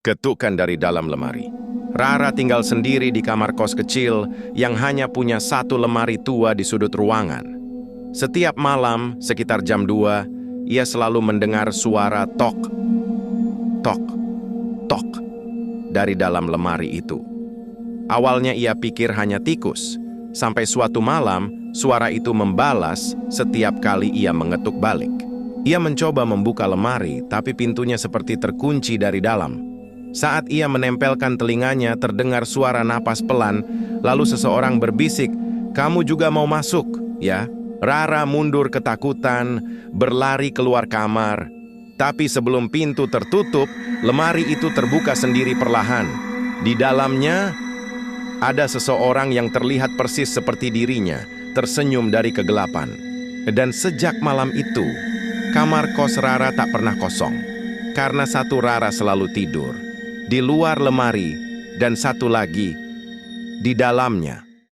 Ketukan dari dalam lemari. Rara tinggal sendiri di kamar kos kecil yang hanya punya satu lemari tua di sudut ruangan. Setiap malam, sekitar jam 2, ia selalu mendengar suara tok, tok, tok dari dalam lemari itu. Awalnya ia pikir hanya tikus, sampai suatu malam suara itu membalas setiap kali ia mengetuk balik. Ia mencoba membuka lemari, tapi pintunya seperti terkunci dari dalam. Saat ia menempelkan telinganya, terdengar suara napas pelan, lalu seseorang berbisik, "Kamu juga mau masuk, ya?" Rara mundur ketakutan, berlari keluar kamar. Tapi sebelum pintu tertutup, lemari itu terbuka sendiri perlahan. Di dalamnya, ada seseorang yang terlihat persis seperti dirinya, tersenyum dari kegelapan. Dan sejak malam itu, kamar kos Rara tak pernah kosong. Karena satu Rara selalu tidur di luar lemari, dan satu lagi di dalamnya.